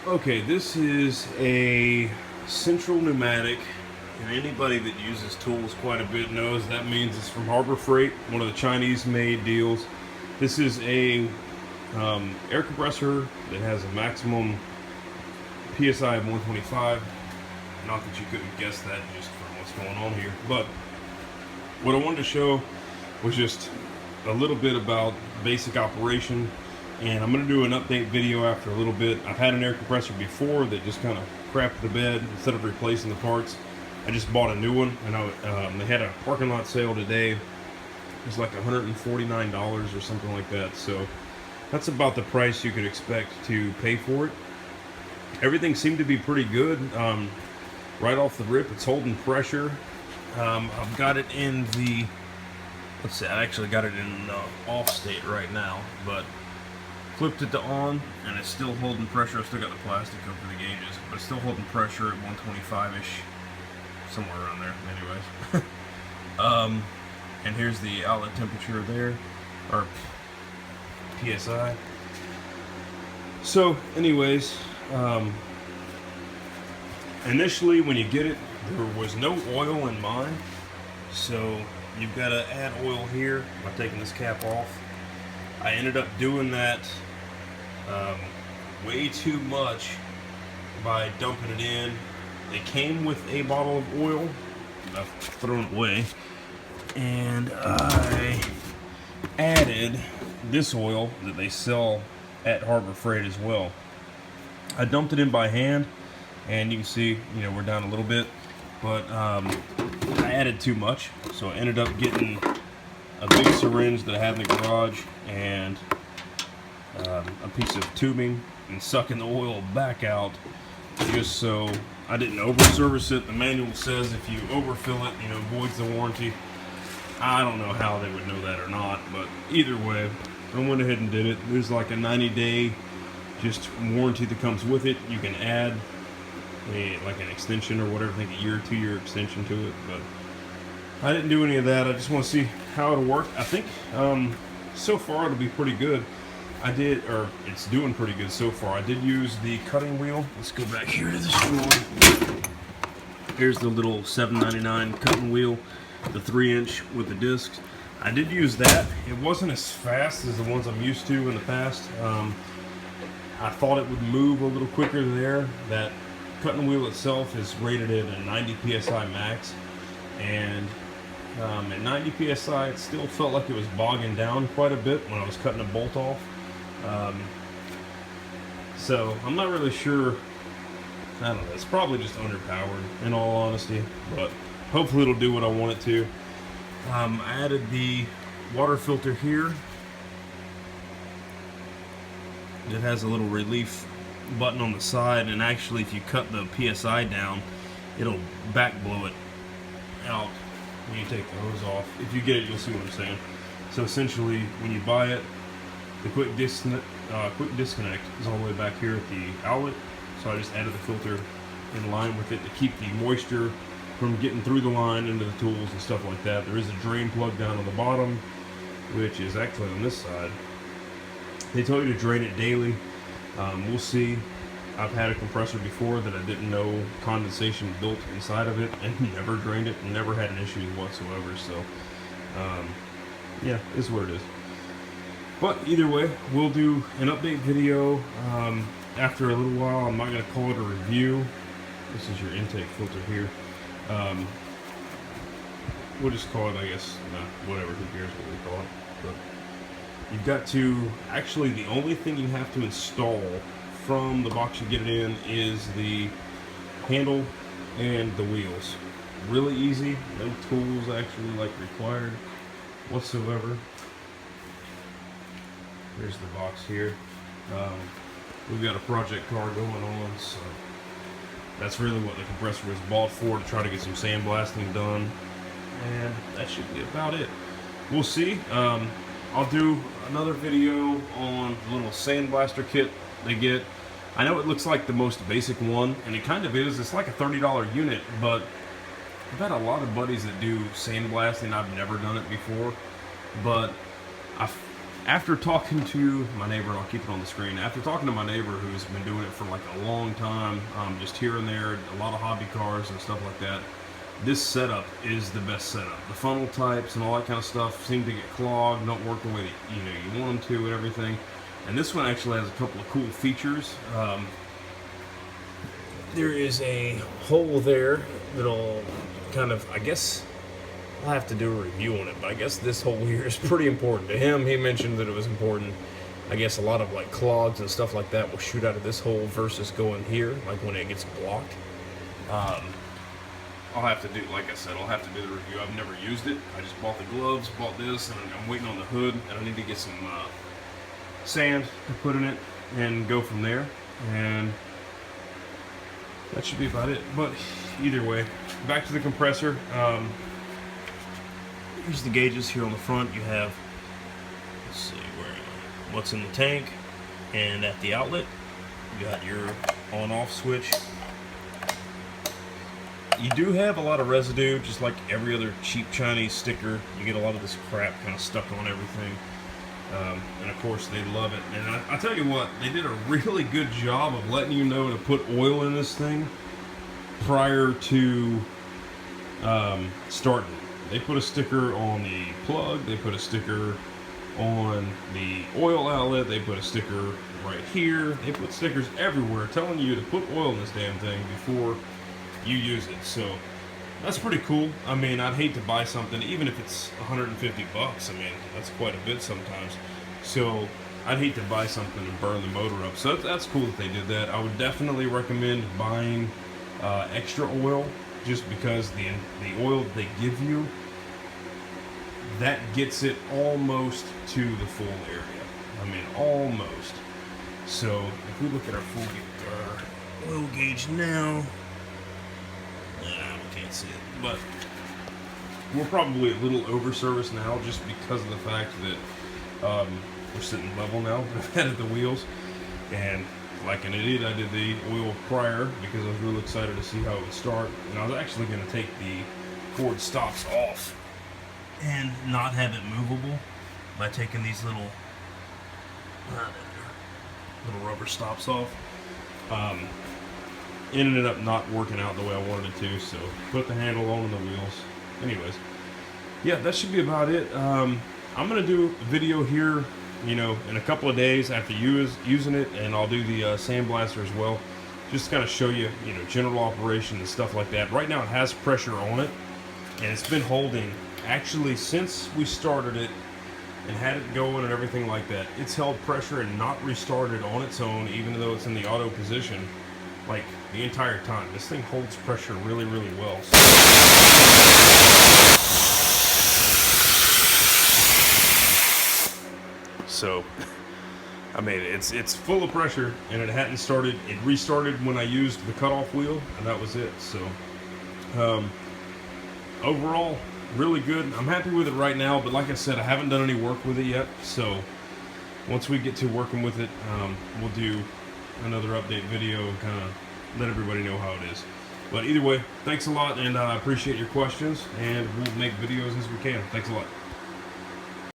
Okay, this is a Central Pneumatic, and anybody that uses tools quite a bit knows that means it's from Harbor Freight, one of the Chinese-made deals. This is a air compressor that has a maximum PSI of 125. Not that you couldn't guess that just from what's going on here, but what I wanted to show was just a little bit about basic operation. And I'm going to do an update video after a little bit. I've had an air compressor before that just kind of crapped the bed. Instead of replacing the parts, I just bought a new one, and they had a parking lot sale today. It was like $149 or something like that. So that's about the price you could expect to pay for it. Everything seemed to be pretty good. Right off the rip, it's holding pressure. I've got it in the, let's see, I actually got it in off state right now, but flipped it to on, and it's still holding pressure. I've still got the plastic over the gauges, but it's still holding pressure at 125-ish, somewhere around there, anyways. And here's the outlet temperature there, or PSI. So, anyways, initially when you get it, there was no oil in mine, so you've got to add oil here by taking this cap off. I ended up doing that way too much by dumping it in. It came with a bottle of oil. I've thrown it away. And I added this oil that they sell at Harbor Freight as well. I dumped it in by hand, and you can see, we're down a little bit, but I added too much, so I ended up getting a big syringe that I had in the garage and a piece of tubing and sucking the oil back out, just so I didn't over service it. The manual says if you overfill it, voids the warranty. I don't know how they would know that or not, but either way, I went ahead and did it. There's like a 90-day just warranty that comes with it. You can add like an extension or whatever, I think a year or 2-year extension to it, but I didn't do any of that. I just want to see how it'll work. I think so far it'll be pretty good. It's doing pretty good so far. I did use the cutting wheel. Let's go back here to the store. Here's the little $7.99 cutting wheel, the 3-inch with the discs. I did use that. It wasn't as fast as the ones I'm used to in the past. I thought it would move a little quicker there. That cutting wheel itself is rated at a 90 PSI max, and at 90 PSI it still felt like it was bogging down quite a bit when I was cutting a bolt off. So I'm not really sure. I don't know, it's probably just underpowered in all honesty, but hopefully it'll do what I want it to. I added the water filter here. It has a little relief button on the side, and actually if you cut the PSI down, it'll back blow it out when you take the hose off. If you get it, you'll see what I'm saying. So essentially, when you buy it, the quick disconnect is all the way back here at the outlet. So I just added the filter in line with it to keep the moisture from getting through the line into the tools and stuff like that. There is a drain plug down on the bottom, which is actually on this side. They tell you to drain it daily. We'll see. I've had a compressor before that I didn't know condensation built inside of it, and never drained it and never had an issue whatsoever. So yeah, it's what it is. But either way, we'll do an update video after a little while. I'm not going to call it a review. This is your intake filter here. We'll just call it, I guess, whatever, who cares what we call it. But you've got to, actually the only thing you have to install from the box you get it in is the handle and the wheels. Really easy, no tools actually required whatsoever. There's the box here. We've got a project car going on, so that's really what the compressor was bought for, to try to get some sandblasting done, and that should be about it. We'll see. I'll do another video on the little sandblaster kit they get. I know it looks like the most basic one, and it kind of is. It's like a $30 unit, but I've had a lot of buddies that do sandblasting. I've never done it before, but after talking to my neighbor, and I'll keep it on the screen, after talking to my neighbor who's been doing it for like a long time, just here and there, a lot of hobby cars and stuff like that, this setup is the best setup. The funnel types and all that kind of stuff seem to get clogged, don't work the way that you want them to and everything. And this one actually has a couple of cool features. There is a hole there that'll kind of, I guess, I'll have to do a review on it, but I guess this hole here is pretty important to him. He mentioned that it was important. I guess a lot of like clogs and stuff like that will shoot out of this hole versus going here, like when it gets blocked. I'll have to do, like I said, I'll have to do the review. I've never used it. I just bought the gloves, bought this, and I'm waiting on the hood, and I need to get some sand to put in it and go from there. And that should be about it. But either way, back to the compressor. Here's the gauges here on the front. You have, let's see, what's in the tank, and at the outlet, you got your on-off switch. You do have a lot of residue, just like every other cheap Chinese sticker. You get a lot of this crap kind of stuck on everything. And of course, they love it. And I tell you what, they did a really good job of letting you know to put oil in this thing prior to starting. They put a sticker on the plug, they put a sticker on the oil outlet, they put a sticker right here, they put stickers everywhere telling you to put oil in this damn thing before you use it. So that's pretty cool. I mean, I'd hate to buy something, even if it's 150 bucks. I mean, that's quite a bit sometimes. So I'd hate to buy something and burn the motor up. So that's cool that they did that. I would definitely recommend buying extra oil, just because the oil that they give you, that gets it almost to the full area. I mean, almost. So if we look at our full oil gauge now, we can't see it, but we're probably a little over service now, just because of the fact that we're sitting level now ahead of the wheels. And like an idiot, I did the oil prior because I was really excited to see how it would start. And I was actually going to take the cord stops off and not have it movable by taking these little rubber stops off. It ended up not working out the way I wanted it to, so put the handle on the wheels. Anyways, yeah, that should be about it. I'm going to do a video here, in a couple of days after using it, and I'll do the sandblaster as well, just to kind of show you, general operation and stuff like that. Right now it has pressure on it, and it's been holding, actually, since we started it and had it going and everything like that. It's held pressure and not restarted on its own, even though it's in the auto position, like the entire time. This thing holds pressure really, really well. So, I mean, it's full of pressure, and it hadn't started. It restarted when I used the cutoff wheel, and that was it. So, overall, really good. I'm happy with it right now, but like I said, I haven't done any work with it yet. So, once we get to working with it, we'll do another update video and kind of let everybody know how it is. But either way, thanks a lot, and I appreciate your questions, and we'll make videos as we can. Thanks a lot.